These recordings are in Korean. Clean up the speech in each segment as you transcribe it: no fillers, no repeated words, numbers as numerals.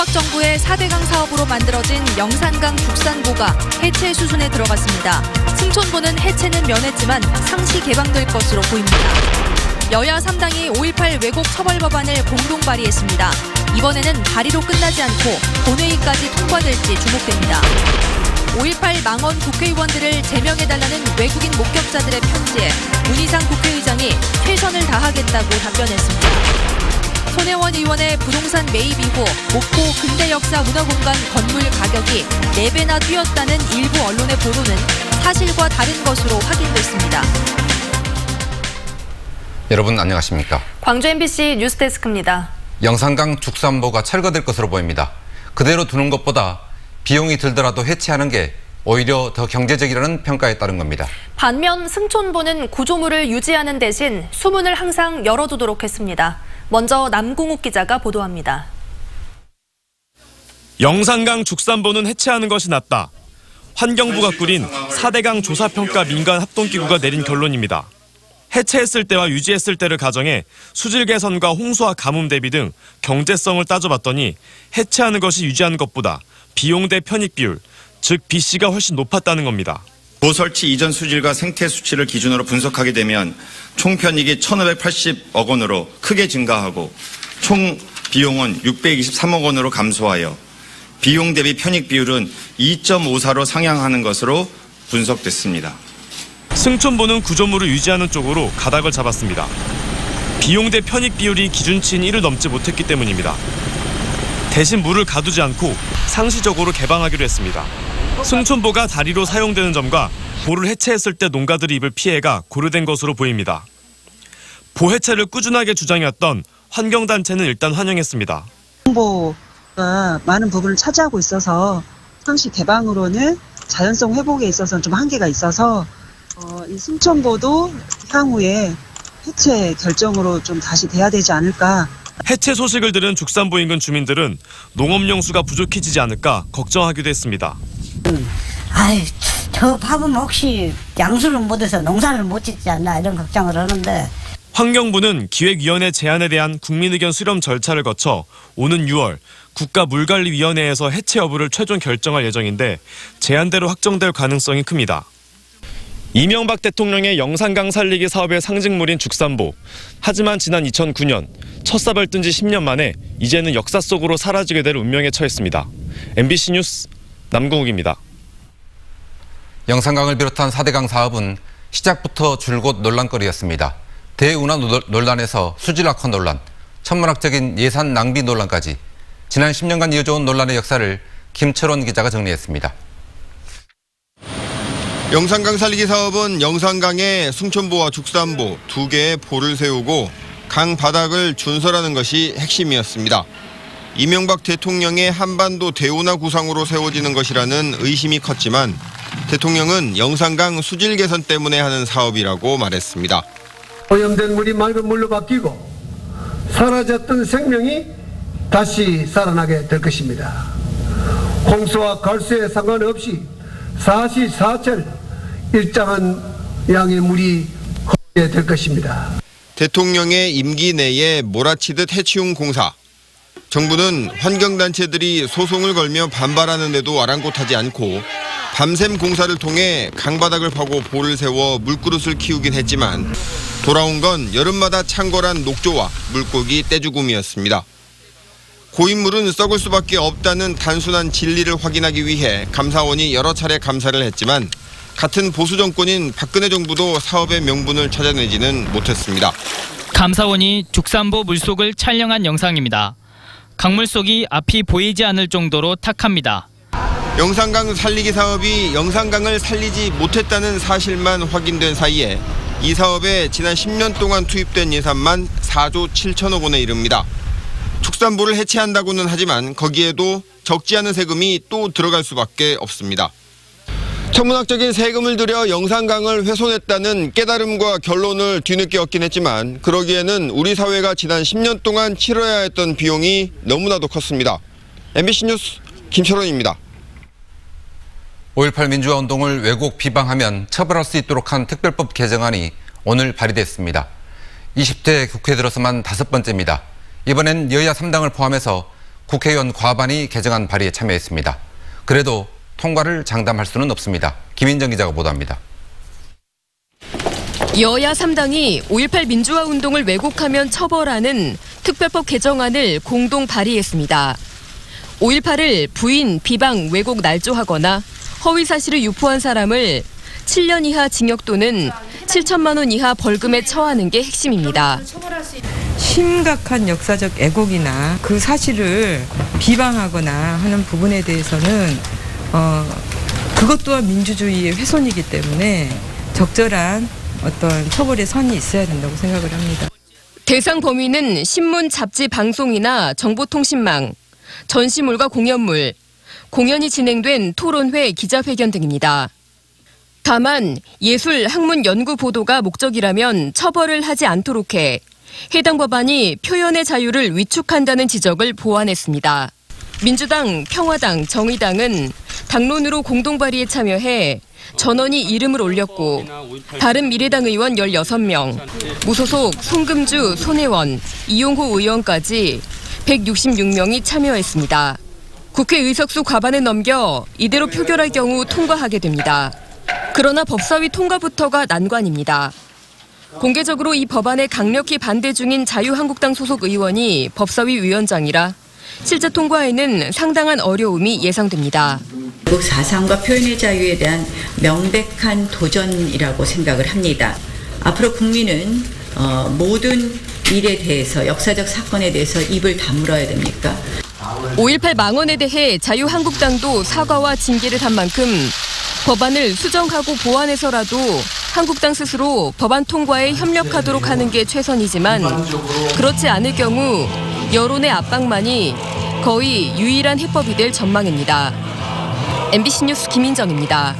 문학정부의 4대강 사업으로 만들어진 영산강 죽산보가 해체 수순에 들어갔습니다. 승천보는 해체는 면했지만 상시 개방될 것으로 보입니다. 여야 3당이 5.18 왜곡 처벌 법안을 공동 발의했습니다. 이번에는 발의로 끝나지 않고 본회의까지 통과될지 주목됩니다. 5.18 망언 국회의원들을 제명해달라는 외국인 목격자들의 편지에 문희상 국회의장이 최선을 다하겠다고 답변했습니다. 손혜원 의원의 부동산 매입 이후 목포 근대역사문화공간 건물 가격이 4배나 뛰었다는 일부 언론의 보도는 사실과 다른 것으로 확인됐습니다. 여러분 안녕하십니까? 광주 MBC 뉴스데스크입니다. 영산강 죽산보가 철거될 것으로 보입니다. 그대로 두는 것보다 비용이 들더라도 해체하는 게 오히려 더 경제적이라는 평가에 따른 겁니다. 반면 승천보는 구조물을 유지하는 대신 수문을 항상 열어두도록 했습니다. 먼저 남궁욱 기자가 보도합니다. 영산강 죽산보는 해체하는 것이 낫다. 환경부가 꾸린 4대강 조사평가 민간 합동기구가 내린 결론입니다. 해체했을 때와 유지했을 때를 가정해 수질 개선과 홍수와 가뭄 대비 등 경제성을 따져봤더니 해체하는 것이 유지하는 것보다 비용 대 편익 비율, 즉 BC가 훨씬 높았다는 겁니다. 보 설치 이전 수질과 생태 수치를 기준으로 분석하게 되면 총 편익이 1,580억 원으로 크게 증가하고 총 비용은 623억 원으로 감소하여 비용 대비 편익 비율은 2.54로 상향하는 것으로 분석됐습니다. 승천보는 구조물을 유지하는 쪽으로 가닥을 잡았습니다. 비용 대 편익 비율이 기준치인 1을 넘지 못했기 때문입니다. 대신 물을 가두지 않고 상시적으로 개방하기로 했습니다. 승천보가 다리로 사용되는 점과 보를 해체했을 때 농가들이 입을 피해가 고려된 것으로 보입니다. 보 해체를 꾸준하게 주장해왔던 환경단체는 일단 환영했습니다. 홍보가 많은 부분을 차지하고 있어서 상시 개방으로는 자연성 회복에 있어서는 좀 한계가 있어서 이 승천보도 향후에 해체 결정으로 좀 다시 돼야 되지 않을까. 해체 소식을 들은 죽산보 인근 주민들은 농업용 수가 부족해지지 않을까 걱정하기도 했습니다. 저 밥은 혹시 양수를 못해서 농사를 못 짓지 않나 이런 걱정을 하는데. 환경부는 기획위원회 제안에 대한 국민의견 수렴 절차를 거쳐 오는 6월 국가물관리위원회에서 해체 여부를 최종 결정할 예정인데 제안대로 확정될 가능성이 큽니다. 이명박 대통령의 영산강 살리기 사업의 상징물인 죽산보. 하지만 지난 2009년 첫 삽을 뜬 지 10년 만에 이제는 역사 속으로 사라지게 될 운명에 처했습니다. MBC 뉴스 남궁욱입니다. 영산강을 비롯한 4대강 사업은 시작부터 줄곧 논란거리였습니다. 대운하 논란에서 수질 악화 논란, 천문학적인 예산 낭비 논란까지 지난 10년간 이어져온 논란의 역사를 김철원 기자가 정리했습니다. 영산강 살리기 사업은 영산강에 승천보와 죽산보 2개의 보를 세우고 강 바닥을 준설하는 것이 핵심이었습니다. 이명박 대통령의 한반도 대운하 구상으로 세워지는 것이라는 의심이 컸지만 대통령은 영산강 수질 개선 때문에 하는 사업이라고 말했습니다. 오염된 물이 맑은 물로 바뀌고 사라졌던 생명이 다시 살아나게 될 것입니다. 홍수와 갈수에 상관없이 사시사철 일정한 양의 물이 흐르게 될 것입니다. 대통령의 임기 내에 몰아치듯 해치운 공사. 정부는 환경단체들이 소송을 걸며 반발하는데도 아랑곳하지 않고 밤샘 공사를 통해 강바닥을 파고 보를 세워 물그릇을 키우긴 했지만 돌아온 건 여름마다 창궐한 녹조와 물고기 떼죽음이었습니다. 고인물은 썩을 수밖에 없다는 단순한 진리를 확인하기 위해 감사원이 여러 차례 감사를 했지만 같은 보수 정권인 박근혜 정부도 사업의 명분을 찾아내지는 못했습니다. 감사원이 죽산보 물속을 촬영한 영상입니다. 강물 속이 앞이 보이지 않을 정도로 탁합니다. 영산강 살리기 사업이 영산강을 살리지 못했다는 사실만 확인된 사이에 이 사업에 지난 10년 동안 투입된 예산만 4조 7천억 원에 이릅니다. 죽산보를 해체한다고는 하지만 거기에도 적지 않은 세금이 또 들어갈 수밖에 없습니다. 천문학적인 세금을 들여 영산강을 훼손했다는 깨달음과 결론을 뒤늦게 얻긴 했지만 그러기에는 우리 사회가 지난 10년 동안 치러야 했던 비용이 너무나도 컸습니다. MBC 뉴스 김철원입니다. 5.18 민주화 운동을 왜곡 비방하면 처벌할 수 있도록 한 특별법 개정안이 오늘 발의됐습니다. 20대 국회 들어서만 5번째입니다. 이번엔 여야 3당을 포함해서 국회의원 과반이 개정안 발의에 참여했습니다. 그래도 통과를 장담할 수는 없습니다. 김인정 기자가 보도합니다. 여야 3당이 5.18 민주화 운동을 왜곡하면 처벌하는 특별법 개정안을 공동 발의했습니다. 5.18을 부인, 비방, 왜곡 날조하거나 허위 사실을 유포한 사람을 7년 이하 징역 또는 7천만 원 이하 벌금에 처하는 게 핵심입니다. 심각한 역사적 왜곡이나 그 사실을 비방하거나 하는 부분에 대해서는 그것 또한 민주주의의 훼손이기 때문에 적절한 어떤 처벌의 선이 있어야 된다고 생각을 합니다. 대상 범위는 신문, 잡지, 방송이나 정보통신망, 전시물과 공연물, 공연이 진행된 토론회, 기자회견 등입니다. 다만 예술, 학문, 연구 보도가 목적이라면 처벌을 하지 않도록 해 해당 법안이 표현의 자유를 위축한다는 지적을 보완했습니다. 민주당, 평화당, 정의당은 당론으로 공동 발의에 참여해 전원이 이름을 올렸고 바른미래당 의원 16명, 무소속 송금주, 손혜원, 이용호 의원까지 166명이 참여했습니다. 국회 의석수 과반을 넘겨 이대로 표결할 경우 통과하게 됩니다. 그러나 법사위 통과부터가 난관입니다. 공개적으로 이 법안에 강력히 반대 중인 자유한국당 소속 의원이 법사위 위원장이라 실제 통과에는 상당한 어려움이 예상됩니다. 미국 사상과 표현의 자유에 대한 명백한 도전이라고 생각을 합니다. 앞으로 국민은 모든 일에 대해서, 역사적 사건에 대해서 입을 다물어야 됩니까? 5.18 망언에 대해 자유한국당도 사과와 징계를 한 만큼 법안을 수정하고 보완해서라도 한국당 스스로 법안 통과에 협력하도록 하는 게 최선이지만 그렇지 않을 경우 여론의 압박만이 거의 유일한 해법이 될 전망입니다. MBC 뉴스 김인정입니다.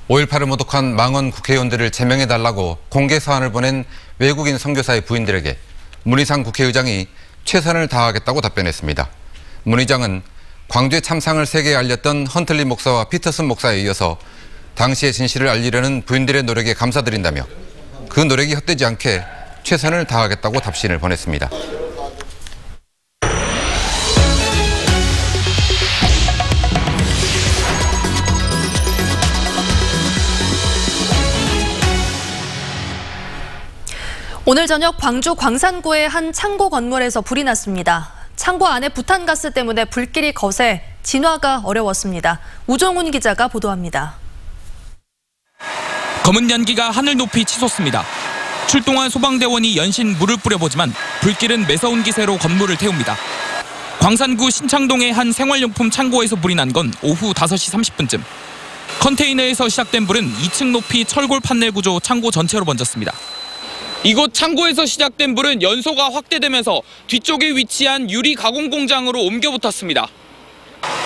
5.18을 모독한 망언 국회의원들을 제명해달라고 공개 서한을 보낸 외국인 선교사의 부인들에게 문희상 국회의장이 최선을 다하겠다고 답변했습니다. 문 의장은 광주의 참상을 세계에 알렸던 헌틀리 목사와 피터슨 목사에 이어서 당시의 진실을 알리려는 부인들의 노력에 감사드린다며 그 노력이 헛되지 않게 최선을 다하겠다고 답신을 보냈습니다. 오늘 저녁 광주 광산구의 한 창고 건물에서 불이 났습니다. 창고 안에 부탄가스 때문에 불길이 거세 진화가 어려웠습니다. 우정훈 기자가 보도합니다. 검은 연기가 하늘 높이 치솟습니다. 출동한 소방대원이 연신 물을 뿌려보지만 불길은 매서운 기세로 건물을 태웁니다. 광산구 신창동의 한 생활용품 창고에서 불이 난 건 오후 5시 30분쯤. 컨테이너에서 시작된 불은 2층 높이 철골 판넬 구조 창고 전체로 번졌습니다. 이곳 창고에서 시작된 불은 연소가 확대되면서 뒤쪽에 위치한 유리 가공 공장으로 옮겨 붙었습니다.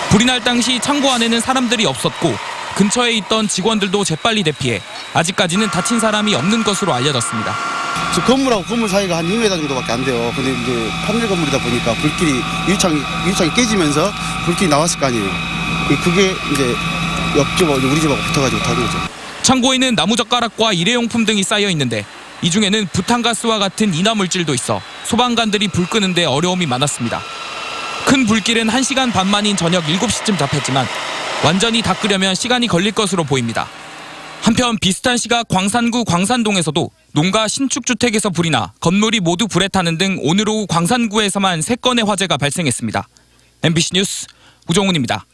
불이 날 당시 창고 안에는 사람들이 없었고 근처에 있던 직원들도 재빨리 대피해 아직까지는 다친 사람이 없는 것으로 알려졌습니다. 건물하고 건물 사이가 한 2m 정도밖에 안 돼요. 근데 이제 판넬 건물이다 보니까 불길이 유리창이 깨지면서 불길이 나왔을 거 아니에요. 그게 이제 옆집 우리 집하고 붙어가지고 타는 거죠. 창고에는 나무젓가락과 일회용품 등이 쌓여 있는데 이 중에는 부탄가스와 같은 인화물질도 있어 소방관들이 불 끄는데 어려움이 많았습니다. 큰 불길은 1시간 반 만인 저녁 7시쯤 잡혔지만 완전히 다 끄려면 시간이 걸릴 것으로 보입니다. 한편 비슷한 시각 광산구 광산동에서도 농가 신축주택에서 불이 나 건물이 모두 불에 타는 등 오늘 오후 광산구에서만 3건의 화재가 발생했습니다. MBC 뉴스 우정훈입니다.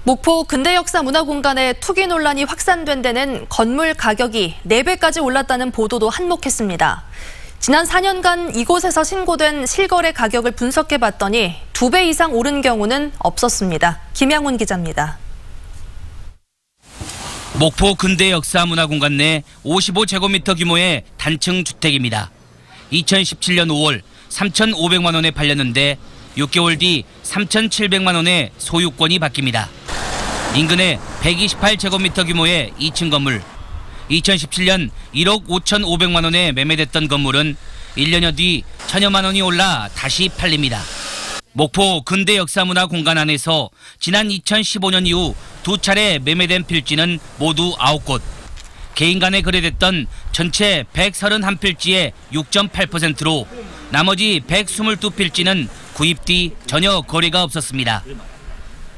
목포 근대역사문화공간에 투기 논란이 확산된 데는 건물 가격이 4배까지 올랐다는 보도도 한몫했습니다. 지난 4년간 이곳에서 신고된 실거래 가격을 분석해봤더니 2배 이상 오른 경우는 없었습니다. 김양훈 기자입니다. 목포 근대역사문화공간 내 55제곱미터 규모의 단층 주택입니다. 2017년 5월 3,500만 원에 팔렸는데 6개월 뒤 3,700만 원에 소유권이 바뀝니다. 인근에 128제곱미터 규모의 2층 건물. 2017년 1억 5,500만 원에 매매됐던 건물은 1년여 뒤 1,000여만 원이 올라 다시 팔립니다. 목포 근대역사문화공간 안에서 지난 2015년 이후 2차례 매매된 필지는 모두 9곳. 개인 간에 거래됐던 전체 131필지의 6.8%로 나머지 122필지는 구입 뒤 전혀 거래가 없었습니다.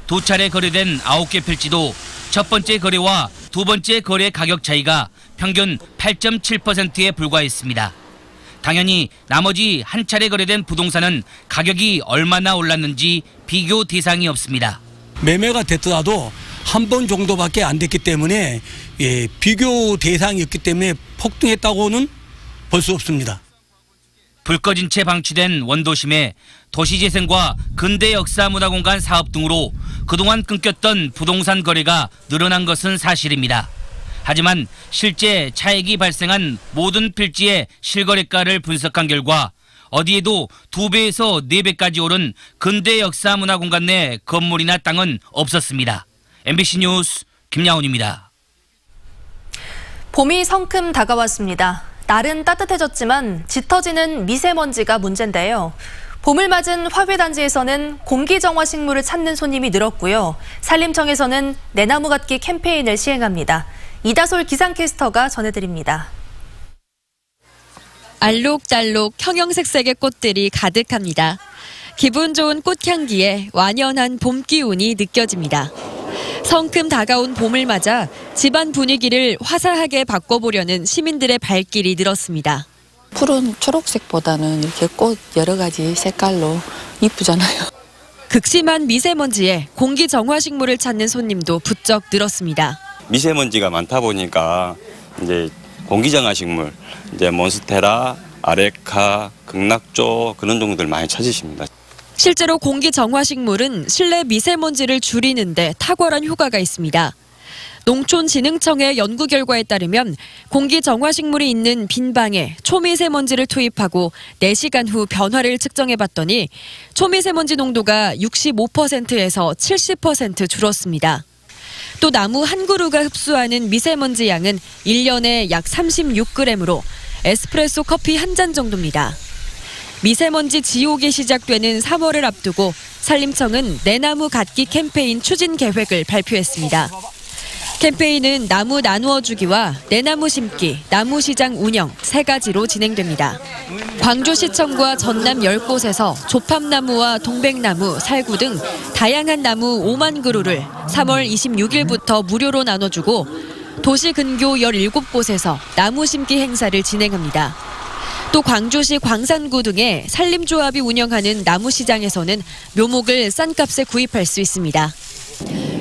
두 차례 거래된 9개 필지도 첫 번째 거래와 두 번째 거래 가격 차이가 평균 8.7%에 불과했습니다. 당연히 나머지 한 차례 거래된 부동산은 가격이 얼마나 올랐는지 비교 대상이 없습니다. 매매가 됐더라도 한 번 정도밖에 안 됐기 때문에 비교 대상이 없기 때문에 폭등했다고는 볼 수 없습니다. 불 꺼진 채 방치된 원도심에 도시재생과 근대역사문화공간 사업 등으로 그동안 끊겼던 부동산 거래가 늘어난 것은 사실입니다. 하지만 실제 차익이 발생한 모든 필지의 실거래가를 분석한 결과 어디에도 2배에서 4배까지 오른 근대역사문화공간 내 건물이나 땅은 없었습니다. MBC 뉴스 김양훈입니다. 봄이 성큼 다가왔습니다. 날은 따뜻해졌지만 짙어지는 미세먼지가 문제인데요. 봄을 맞은 화훼단지에서는 공기정화 식물을 찾는 손님이 늘었고요. 산림청에서는 내나무 갖기 캠페인을 시행합니다. 이다솔 기상캐스터가 전해드립니다. 알록달록 형형색색의 꽃들이 가득합니다. 기분 좋은 꽃향기에 완연한 봄 기운이 느껴집니다. 성큼 다가온 봄을 맞아 집안 분위기를 화사하게 바꿔보려는 시민들의 발길이 늘었습니다. 푸른 초록색보다는 이렇게 꽃 여러 가지 색깔로 이쁘잖아요. 극심한 미세먼지에 공기정화식물을 찾는 손님도 부쩍 늘었습니다. 미세먼지가 많다 보니까 이제 공기정화식물, 이제 몬스테라, 아레카, 극락조 그런 종들 많이 찾으십니다. 실제로 공기정화식물은 실내 미세먼지를 줄이는 데 탁월한 효과가 있습니다. 농촌진흥청의 연구 결과에 따르면 공기정화식물이 있는 빈 방에 초미세먼지를 투입하고 4시간 후 변화를 측정해봤더니 초미세먼지 농도가 65%에서 70% 줄었습니다. 또 나무 한 그루가 흡수하는 미세먼지 양은 1년에 약 36g으로 에스프레소 커피 한 잔 정도입니다. 미세먼지 지옥이 시작되는 3월을 앞두고 산림청은 내나무 갖기 캠페인 추진 계획을 발표했습니다. 캠페인은 나무 나누어 주기와 내나무 심기, 나무시장 운영 3가지로 진행됩니다. 광주시청과 전남 10곳에서 조팝나무와 동백나무, 살구 등 다양한 나무 5만 그루를 3월 26일부터 무료로 나눠주고 도시 근교 17곳에서 나무 심기 행사를 진행합니다. 또 광주시 광산구 등의 산림조합이 운영하는 나무시장에서는 묘목을 싼 값에 구입할 수 있습니다.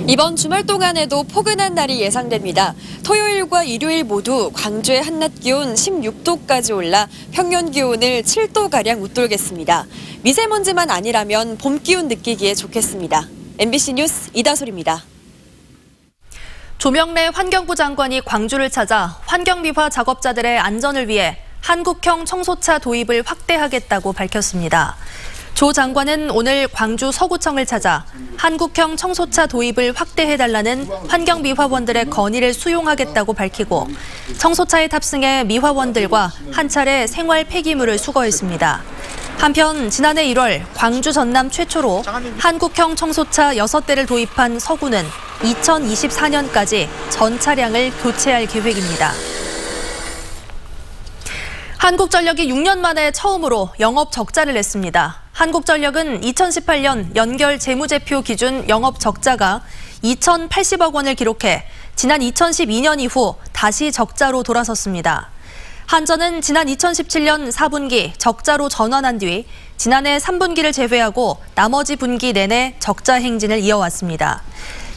이번 주말 동안에도 포근한 날이 예상됩니다. 토요일과 일요일 모두 광주의 한낮 기온 16도까지 올라 평년 기온을 7도가량 웃돌겠습니다. 미세먼지만 아니라면 봄 기운 느끼기에 좋겠습니다. MBC 뉴스 이다솔입니다. 조명래 환경부 장관이 광주를 찾아 환경미화 작업자들의 안전을 위해 한국형 청소차 도입을 확대하겠다고 밝혔습니다. 조 장관은 오늘 광주 서구청을 찾아 한국형 청소차 도입을 확대해달라는 환경미화원들의 건의를 수용하겠다고 밝히고 청소차에 탑승해 미화원들과 한 차례 생활 폐기물을 수거했습니다. 한편 지난해 1월 광주 전남 최초로 한국형 청소차 6대를 도입한 서구는 2024년까지 전 차량을 교체할 계획입니다. 한국전력이 6년 만에 처음으로 영업 적자를 냈습니다. 한국전력은 2018년 연결 재무제표 기준 영업 적자가 2,080억 원을 기록해 지난 2012년 이후 다시 적자로 돌아섰습니다. 한전은 지난 2017년 4분기 적자로 전환한 뒤 지난해 3분기를 제외하고 나머지 분기 내내 적자 행진을 이어왔습니다.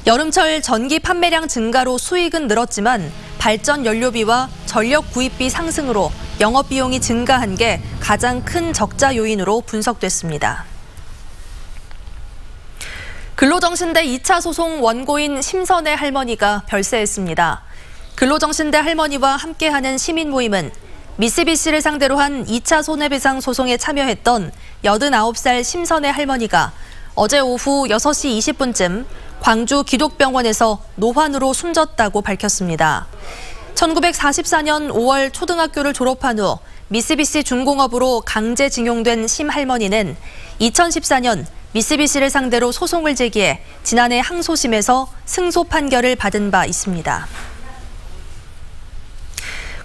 여름철 전기 판매량 증가로 수익은 늘었지만 발전 연료비와 전력 구입비 상승으로 영업비용이 증가한 게 가장 큰 적자 요인으로 분석됐습니다. 근로정신대 2차 소송 원고인 심선의 할머니가 별세했습니다. 근로정신대 할머니와 함께하는 시민 모임은 미쓰비시를 상대로 한 2차 손해배상 소송에 참여했던 89살 심선의 할머니가 어제 오후 6시 20분쯤 광주 기독병원에서 노환으로 숨졌다고 밝혔습니다. 1944년 5월 초등학교를 졸업한 후 미쓰비시 중공업으로 강제징용된 심 할머니는 2014년 미쓰비시를 상대로 소송을 제기해 지난해 항소심에서 승소 판결을 받은 바 있습니다.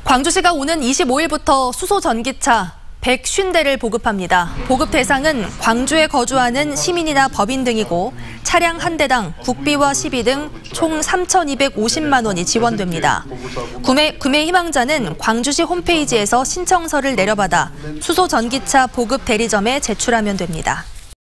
광주시가 오는 25일부터 수소 전기차 150대를 보급합니다. 보급 대상은 광주에 거주하는 시민이나 법인 등이고 차량 한 대당 국비와 시비 등 총 3,250만 원이 지원됩니다. 구매 희망자는 광주시 홈페이지에서 신청서를 내려받아 수소 전기차 보급 대리점에 제출하면 됩니다.